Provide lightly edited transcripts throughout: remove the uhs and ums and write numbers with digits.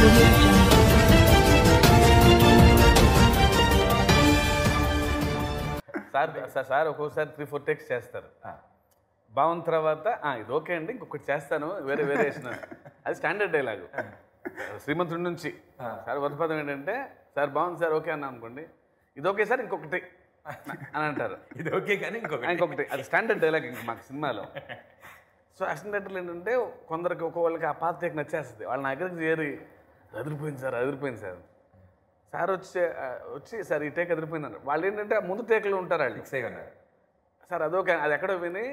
Audio Jungle. Sir ఒక్కోసారి 3-4 takes చేస్తారు. బాగున్న తర్వాత ఇది ఓకే అండి ఇంకొకటి చేస్తాను వేరే వేరియేషన్ అది స్టాండర్డ్ డైలాగు శ్రీమంతుడి నుంచి. సార్ వరపదం ఏంటంటే సార్ బాగుంది సార్ ఓకే అన్నా అనుకోండి, ఇది ఓకే సార్ ఇంకొకటి అని అంటారు. ఇది ఓకే కానీ ఇంకొకటి అది స్టాండర్డ్ డైలాగ్ ఇంక మాకు సినిమాలో. సో అసిస్టెంట్ డైరెక్టర్లు ఏంటంటే కొందరికి ఒక్కొక్కళ్ళకి ఆ పాత టేక్ నచ్చేస్తుంది. వాళ్ళ నా దగ్గరికి చేరి అదిరిపోయింది సార్ సార్ వచ్చి సార్ ఈ టేక్ అదిరిపోయింది అన్నారు. వాళ్ళు ఏంటంటే ఆ ముందు టేక్లో ఉంటారు వాళ్ళు ఫిక్స్ అయ్యి ఉన్నారు. సార్ అదొక అది ఎక్కడో విని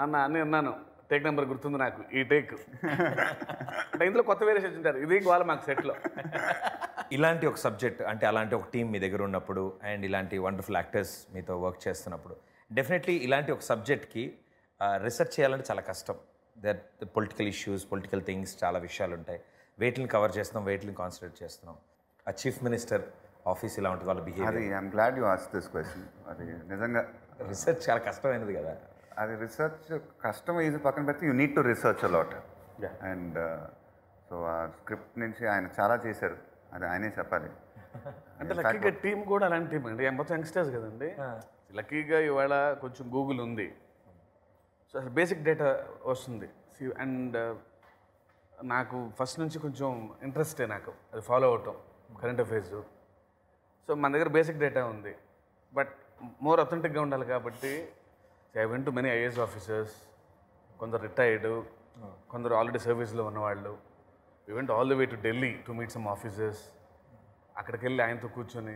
అన్నీ అన్నాను టేక్ నెంబర్ గుర్తుంది నాకు ఈ టేక్ అంటే ఇందులో కొత్త వేరియేషన్ ఉంటారు. ఇది వాళ్ళ మాకు సెట్లో ఇలాంటి ఒక సబ్జెక్ట్ అంటే అలాంటి ఒక టీం మీ దగ్గర ఉన్నప్పుడు అండ్ ఇలాంటి వండర్ఫుల్ యాక్టర్స్ మీతో వర్క్ చేస్తున్నప్పుడు డెఫినెట్లీ ఇలాంటి ఒక సబ్జెక్ట్కి రీసెర్చ్ చేయాలంటే చాలా కష్టం. That political issues, political things చాలా విషయాలు ఉంటాయి. వేటిని కవర్ చేస్తున్నాం, వేటిని కాన్సన్ట్రేట్ చేస్తున్నాం. ఆ చీఫ్ మినిస్టర్ ఆఫీస్ ఇలా ఉంటుంది వాళ్ళ behaviour. I'm glad you ask this question. అది నిజంగా రీసెర్చ్ చాలా కష్టమైనది కదా. అది రీసెర్చ్ కష్టం ఈజీ పక్కన పెడితే you need to research a lot. And so ఆ స్క్రిప్ట్ నుంచి ఆయన చాలా చేశారు, అది ఆయనే చెప్పాలి. అంటే లక్కీగా టీం కూడా అలాంటి టీం అండి, మొత్తం యంగ్స్టర్స్ కదండి. లక్కీగా ఇవాళ కొంచెం గూగుల్ ఉంది, సో అసలు బేసిక్ డేటా వస్తుంది. అండ్ నాకు ఫస్ట్ నుంచి కొంచెం ఇంట్రెస్టే నాకు అది ఫాలో అవటం కరెంట్ అఫైర్స్. సో మన దగ్గర బేసిక్ డేటా ఉంది, బట్ మోర్ అథెంటిక్గా ఉండాలి కాబట్టి I went to many IAS officers, కొందరు రిటైర్డ్, కొందరు ఆల్రెడీ సర్వీస్లో ఉన్నవాళ్ళు. We went all the way to Delhi to meet some officers. అక్కడికి వెళ్ళి ఆయనతో కూర్చొని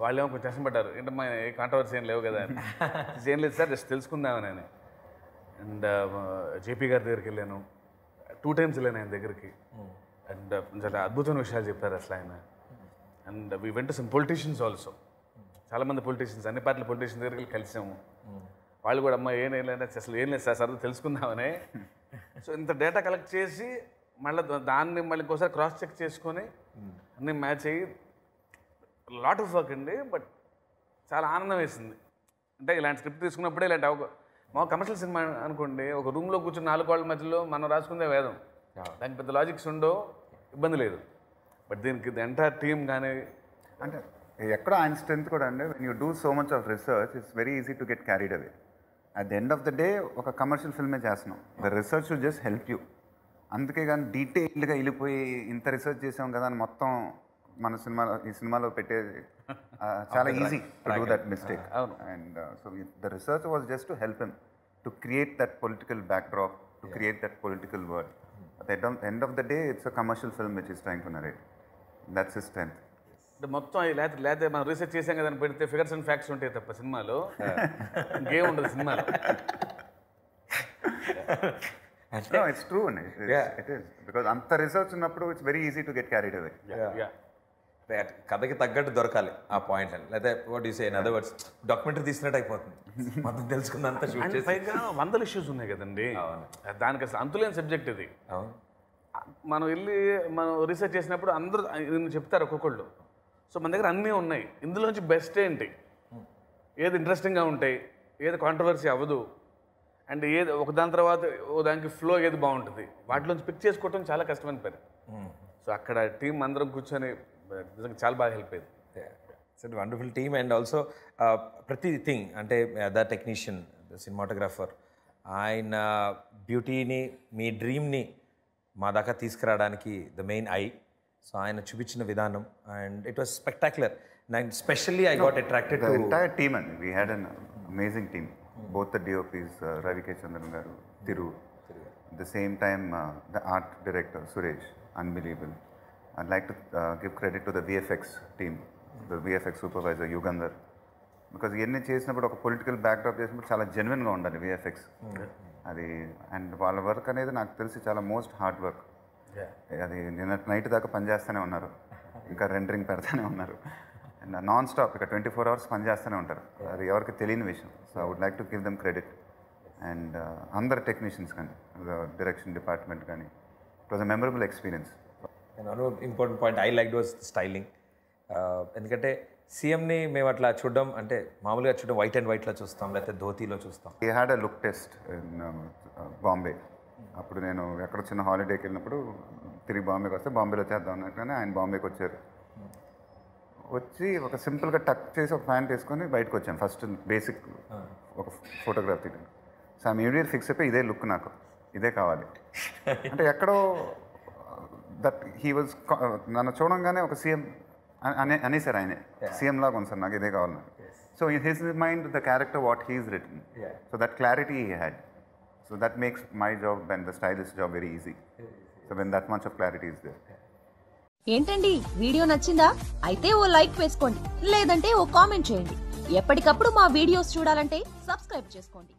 వాళ్ళేమో కొంచెం టెన్షన్ పడ్డారు, ఏంటమ్మా ఏ కాంట్రవర్సీ ఏం లేవు కదా అని. ఏం లేదు సార్ జస్ట్ తెలుసుకుందామని అని. అండ్ జేపీ గారి దగ్గరికి వెళ్ళాను, 2 times వెళ్ళాను ఆయన దగ్గరికి. అండ్ చాలా అద్భుతమైన విషయాలు చెప్పారు అసలు ఆయన. And we went to some politicians also, చాలామంది పొలిటీషియన్స్, అన్ని పార్టీల పొలిటీషియన్స్ దగ్గరికి కలిసాము. వాళ్ళు కూడా అమ్మ ఏం లేదు అసలు ఏం లేదు సార్ సరదా తెలుసుకుందామని. సో ఇంత డేటా కలెక్ట్ చేసి మళ్ళీ దాన్ని మళ్ళీ ఇంకోసారి క్రాస్ చెక్ చేసుకొని అన్నీ మ్యాచ్ అయ్యి లాట్ ఆఫ్ వర్క్ అండి. బట్ చాలా ఆనందం వేసింది. అంటే ఇలాంటి స్క్రిప్ట్ తీసుకున్నప్పుడే ఇలాంటి మా కమర్షియల్ సినిమా అనుకోండి, ఒక రూమ్లో కూర్చొని 4 వాళ్ళ మధ్యలో మనం రాసుకుందే వేదం, దానికి పెద్ద లాజిక్స్ ఉండో ఇబ్బంది లేదు. బట్ దీనికి ఎంటైర్ టీమ్ కానీ అంటే ఎక్కడో ఆయన స్ట్రెంత్ కూడా అండి. When you do so much of research it's very easy to get carried away. At the end of the day ఒక కమర్షియల్ ఫిల్మే చేస్తున్నాం, the research will just help you. అందుకే కానీ డీటెయిల్డ్గా వెళ్ళిపోయి ఇంత రీసెర్చ్ చేసాం కదా అని మొత్తం మన ఈ సినిమాలో పెట్టేది చాలా easy to do that mistake. And so the research was just to help him to create that political backdrop, to create that political word. At the end of the day it's a commercial film which is trying to narrate. That's his strength. అంటే మొత్తం లేకపోతే మనం research చేసాం కదా అని పెడితే figures and facts ఉంటాయి తప్ప సినిమాలో ఇంకేం ఉండదు సినిమాలో. No, it's true. It is. Because అంత రీసెర్చ్ ఉన్నప్పుడు it's very easy to get carried away. కథకి తగ్గట్టు దొరకాలి ఆ పాయింట్ అని, లేదా what you say in other words documentary తీసినట్టు అయిపోతుంది. మొత్తం తెలుసుకున్నంత షూట్ చేసి పైగా 100 ఇష్యూస్ ఉన్నాయి కదండి, దానికి అసలు అంతులేని సబ్జెక్ట్ ఇది. మనం రీసెర్చ్ చేసినప్పుడు అందరూ చెప్తారు ఒక్కొక్కళ్ళు. సో మన దగ్గర అన్నీ ఉన్నాయి, ఇందులోంచి బెస్ట్ ఏంటి, ఏది ఇంట్రెస్టింగ్గా ఉంటాయి, ఏది కాంట్రవర్సీ అవ్వదు, అండ్ ఏది ఒకదాని తర్వాత దానికి ఫ్లో ఏది బాగుంటుంది, వాటిలోంచి పిక్ చేసుకోవటం చాలా కష్టమైన పని. సో అక్కడ టీం అందరం కూర్చొని నిజంగా చాలా బాగా హెల్ప్ అయింది. It's wonderful team. And also ప్రతి థింగ్ అంటే ద టెక్నీషియన్, ద సినిమాటోగ్రాఫర్, ఆయన బ్యూటీని, మీ డ్రీమ్ని మా దాకా తీసుకురావడానికి ద మెయిన్ ఐ. సో ఆయన చూపించిన విధానం and it was spectacular. And specially I got attracted to entire team అండి. We had an amazing team. Both the DOPs, Ravi K. Chandran garu, Thiru. At the same time, the art director, Suresh, unbelievable. I'd like to give credit to the VFX team, the VFX supervisor, Yugandhar. Because ఇవన్నీ చేసినప్పుడు ఒక political backdrop చేసినప్పుడు చాలా జెన్యున్గా ఉండాలి VFX. అది and వాళ్ళ work అనేది నాకు తెలిసి చాలా మోస్ట్ హార్డ్ వర్క్. అది నిన్న నైట్ దాకా పనిచేస్తూనే ఉన్నారు, ఇంకా రెండరింగ్ పెడతానే ఉన్నారు. అండ్ నాన్ స్టాప్ ఇక 24 hours పనిచేస్తూనే ఉంటారు. అది ఎవరికి తెలియని విషయం. So I would like to give them credit. And అందరు టెక్నీషియన్స్ కానీ, డైరెక్షన్ డిపార్ట్మెంట్ కానీ, it was a memorable experience. Important point I like was styling. ఎందుకంటే సీఎంని మేము అట్లా చూడడం అంటే మామూలుగా చూడడం వైట్ అండ్ వైట్లో చూస్తాం, లేకపోతే ధోతీలో చూస్తాం. He had a look test in Bombay. అప్పుడు నేను ఎక్కడ చిన్న హాలిడేకి వెళ్ళినప్పుడు తిరిగి బాంబేకి వస్తే బాంబేలో చేద్దాం అన్నట్టుగానే ఆయన బాంబేకి వచ్చారు. వచ్చి ఒక సింపుల్గా టక్ చేసి ఒక ప్యాంట్ వేసుకొని బయటకు వచ్చాను ఫస్ట్ బేసిక్ ఒక ఫోటోగ్రాఫ్ తీయడం. సో ఆ ఇమీడియట్ ఫిక్స్ అయిపోయి ఇదే లుక్, నాకు ఇదే కావాలి అంటే ఎక్కడో దట్ హీ వాజ్ నన్ను చూడంగానే ఒక సీఎం అనేసారు ఆయనే, సీఎం లాగా ఉంది సార్ నాకు ఇదే కావాలి నాకు. So in his mind the character what he is written, so that clarity he had. So that makes my job and the stylish job very easy. So when that much of clarity is there. ఏంటండి video నచ్చిందా? అయితే ఓ like వేసుకోండి, లేదంటే ఓ comment చేయండి. ఎప్పటికప్పుడు మా videos చూడాలంటే subscribe చేసుకోండి.